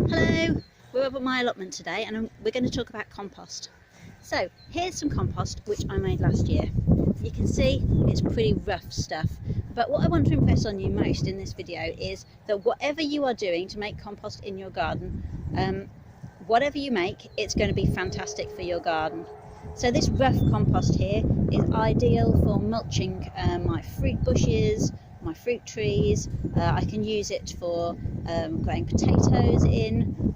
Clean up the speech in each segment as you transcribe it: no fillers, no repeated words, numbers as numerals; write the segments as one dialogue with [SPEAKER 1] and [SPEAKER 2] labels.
[SPEAKER 1] Hello, we're up at my allotment today and we're going to talk about compost. So here's some compost which I made last year. You can see it's pretty rough stuff, but what I want to impress on you most in this video is that whatever you are doing to make compost in your garden, whatever you make, it's going to be fantastic for your garden. So this rough compost here is ideal for mulching my fruit bushes, my fruit trees. I can use it for growing potatoes in,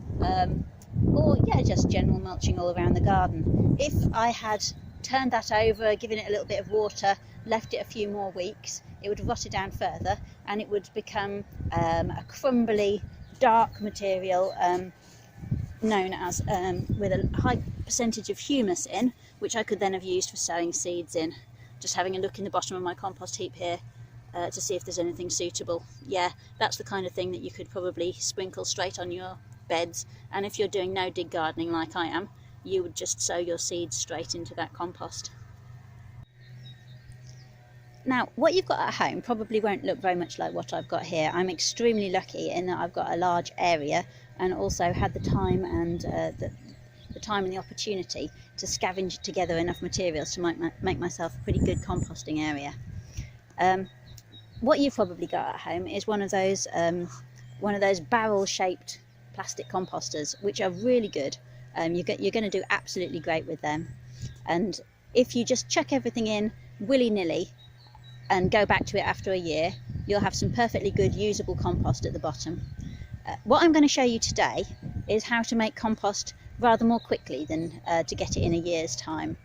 [SPEAKER 1] or just general mulching all around the garden. If I had turned that over, given it a little bit of water, left it a few more weeks, it would have rotted down further and it would become a crumbly, dark material known as with a high percentage of humus in, which I could then have used for sowing seeds in. Just having a look in the bottom of my compost heap here to see if there's anything suitable. Yeah, that's the kind of thing that you could probably sprinkle straight on your beds, and if you're doing no dig gardening like I am, you would just sow your seeds straight into that compost. Now, what you've got at home probably won't look very much like what I've got here. I'm extremely lucky in that I've got a large area and also had the time and the time and the opportunity to scavenge together enough materials to make myself a pretty good composting area. What you've probably got at home is one of those barrel-shaped plastic composters, which are really good. You're going to do absolutely great with them. And if you just chuck everything in willy-nilly and go back to it after a year, you'll have some perfectly good usable compost at the bottom. What I'm going to show you today is how to make compost rather more quickly than to get it in a year's time.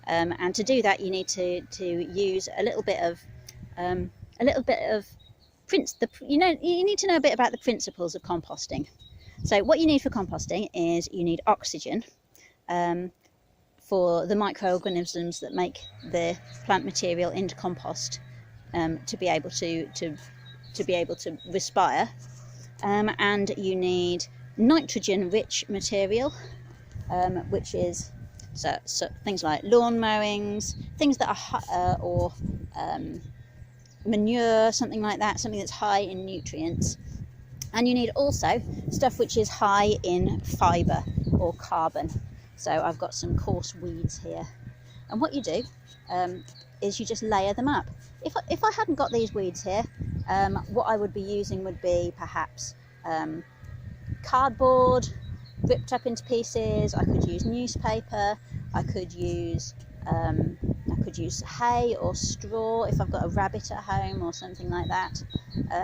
[SPEAKER 1] And to do that, you need to use a little bit of you need to know a bit about the principles of composting. So what you need for composting is you need oxygen for the microorganisms that make the plant material into compost to be able to respire, and you need nitrogen-rich material, which is so things like lawn mowings, things that are or manure, something like that, something that's high in nutrients. And you need also stuff which is high in fibre or carbon. So I've got some coarse weeds here. And what you do is you just layer them up. If I hadn't got these weeds here, what I would be using would be perhaps cardboard ripped up into pieces. I could use newspaper. I could use hay or straw if I've got a rabbit at home or something like that.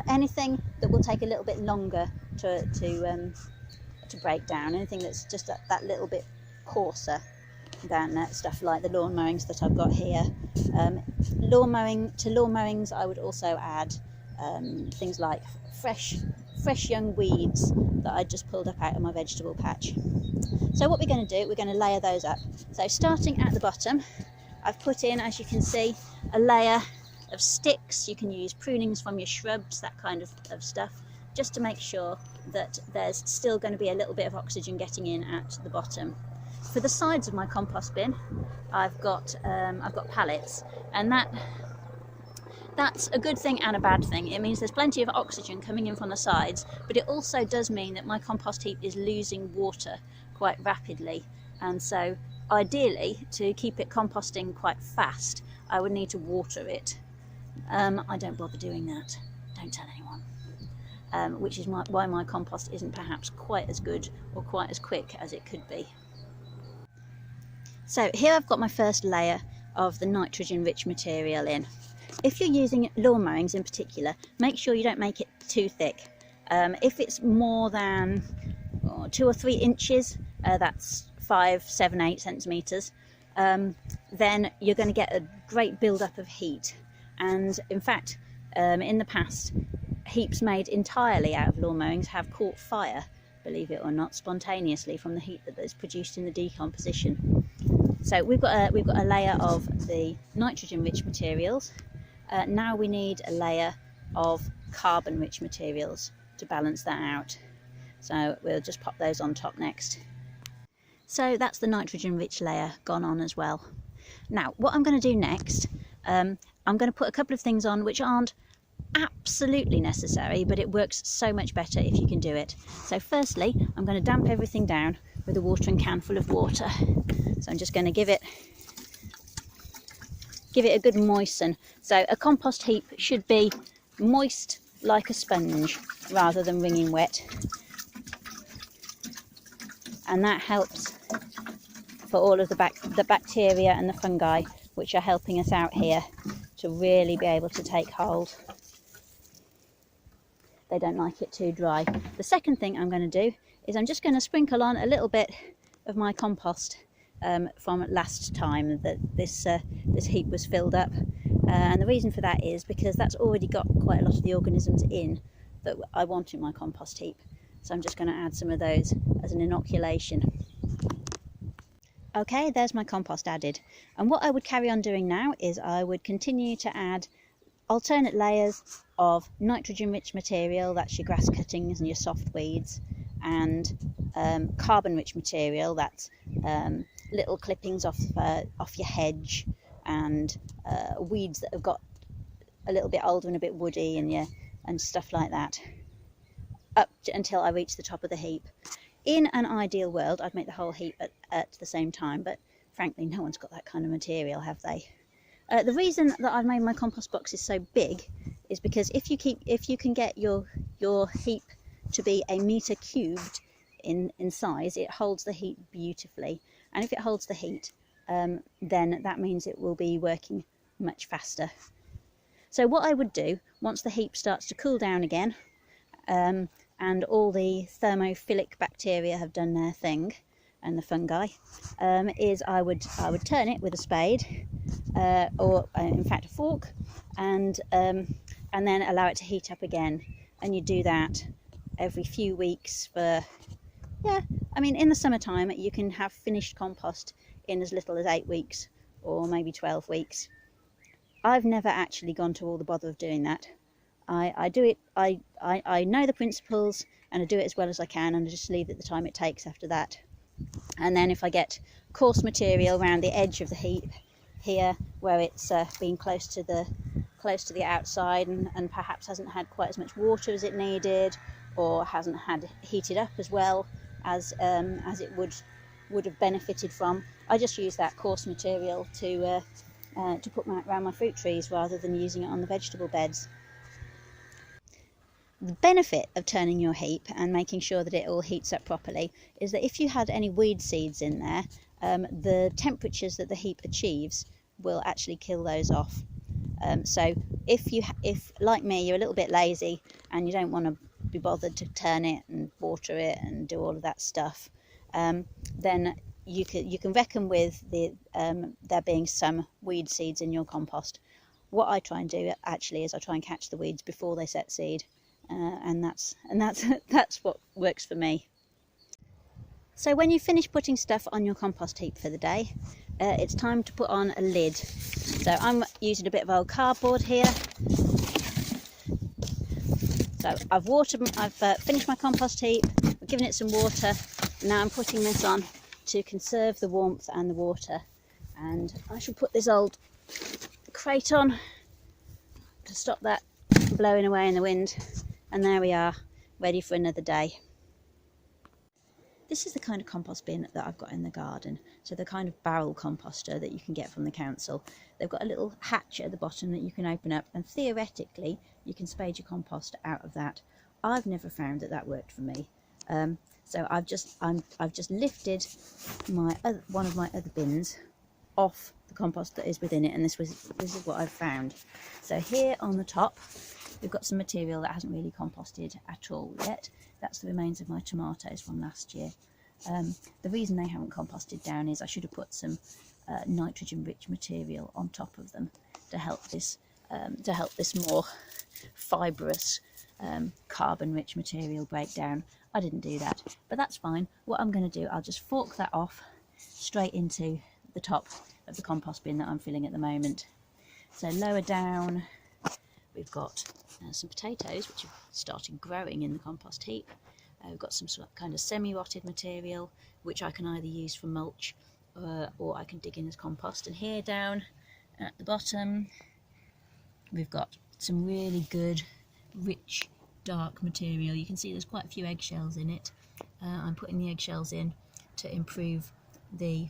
[SPEAKER 1] Anything that will take a little bit longer to break down. Anything that's just that little bit coarser than stuff like the lawn mowings that I've got here. To lawn mowings, I would also add things like fresh young weeds that I just pulled up out of my vegetable patch. So what we're going to do, we're going to layer those up. So starting at the bottom, I've put in, as you can see, a layer of sticks. You can use prunings from your shrubs, that kind of stuff, just to make sure that there's still going to be a little bit of oxygen getting in at the bottom. For the sides of my compost bin, I've got pallets, and that's a good thing and a bad thing. It means there's plenty of oxygen coming in from the sides, but it also does mean that my compost heap is losing water quite rapidly, and so ideally, to keep it composting quite fast, I would need to water it. I don't bother doing that, don't tell anyone, which is why my compost isn't perhaps quite as good or quite as quick as it could be. So here I've got my first layer of the nitrogen-rich material in. If you're using lawn mowings in particular, make sure you don't make it too thick. If it's more than 2 or 3 inches, that's 5, 7, 8 centimetres, then you're going to get a great build-up of heat. And in fact, in the past, heaps made entirely out of lawn mowings have caught fire, believe it or not, spontaneously from the heat that is produced in the decomposition. So we've got a layer of the nitrogen-rich materials. Now we need a layer of carbon-rich materials to balance that out. So we'll just pop those on top next. So that's the nitrogen-rich layer gone on as well. Now, what I'm going to do next, I'm going to put a couple of things on which aren't absolutely necessary, but it works so much better if you can do it. So firstly, I'm going to damp everything down with a watering can full of water. So I'm just going to give it a good moisten. So a compost heap should be moist like a sponge rather than wringing wet, and that helps for all of the bacteria and the fungi which are helping us out here to really be able to take hold. They don't like it too dry. The second thing I'm going to do is I'm just going to sprinkle on a little bit of my compost from last time that this heap was filled up, and the reason for that is because that's already got quite a lot of the organisms in that I want in my compost heap. So I'm just going to add some of those as an inoculation. Okay, there's my compost added, and what I would carry on doing now is I would continue to add alternate layers of nitrogen-rich material, that's your grass cuttings and your soft weeds, and carbon-rich material, that's little clippings off your hedge, and weeds that have got a little bit older and a bit woody, and stuff like that, until I reach the top of the heap. In an ideal world, I'd make the whole heap at the same time, but frankly, no one's got that kind of material, have they? The reason that I've made my compost boxes so big is because if you can get your heap to be a metre cubed in size, it holds the heat beautifully. And if it holds the heat, then that means it will be working much faster. So what I would do, once the heap starts to cool down again, and all the thermophilic bacteria have done their thing, and the fungi, is I would turn it with a spade, or in fact a fork, and then allow it to heat up again. And you do that every few weeks for, yeah, I mean, in the summertime you can have finished compost in as little as 8 weeks or maybe 12 weeks. I've never actually gone to all the bother of doing that. I do it, I know the principles, and I do it as well as I can, and I just leave it the time it takes after that. And then if I get coarse material around the edge of the heap here, where it's been close to the outside, and perhaps hasn't had quite as much water as it needed, or hasn't had heated up as well as it would have benefited from, I just use that coarse material to put around my fruit trees rather than using it on the vegetable beds. The benefit of turning your heap and making sure that it all heats up properly is that if you had any weed seeds in there, the temperatures that the heap achieves will actually kill those off. So if like me, you're a little bit lazy and you don't want to be bothered to turn it and water it and do all of that stuff, then you can reckon with there being some weed seeds in your compost. What I try and do actually is I try and catch the weeds before they set seed. And that's what works for me. So when you finish putting stuff on your compost heap for the day, it's time to put on a lid. So I'm using a bit of old cardboard here. So I've finished my compost heap, I've given it some water. Now I'm putting this on to conserve the warmth and the water. And I shall put this old crate on to stop that blowing away in the wind. And there we are, ready for another day. This is the kind of compost bin that I've got in the garden. So the kind of barrel composter that you can get from the council. They've got a little hatch at the bottom that you can open up, and theoretically you can spade your compost out of that. I've never found that worked for me. So I've just lifted one of my other bins off the compost that is within it, and this is what I've found. So here on the top, we've got some material that hasn't really composted at all yet. That's the remains of my tomatoes from last year. The reason they haven't composted down is I should have put some nitrogen-rich material on top of them to help this more fibrous, carbon-rich material break down. I didn't do that, but that's fine. What I'm going to do, I'll just fork that off straight into the top of the compost bin that I'm filling at the moment. So lower down, we've got some potatoes which have started growing in the compost heap. We've got some sort of kind of semi-rotted material which I can either use for mulch or I can dig in as compost. And here down at the bottom we've got some really good, rich, dark material. You can see there's quite a few eggshells in it. I'm putting the eggshells in to improve the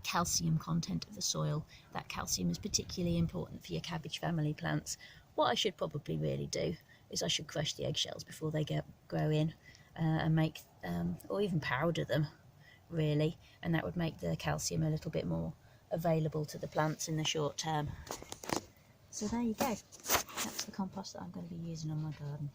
[SPEAKER 1] calcium content of the soil. That calcium is particularly important for your cabbage family plants. What I should probably really do is I should crush the eggshells before they grow in, and make or even powder them really, and that would make the calcium a little bit more available to the plants in the short term. So there you go, that's the compost that I'm going to be using on my garden.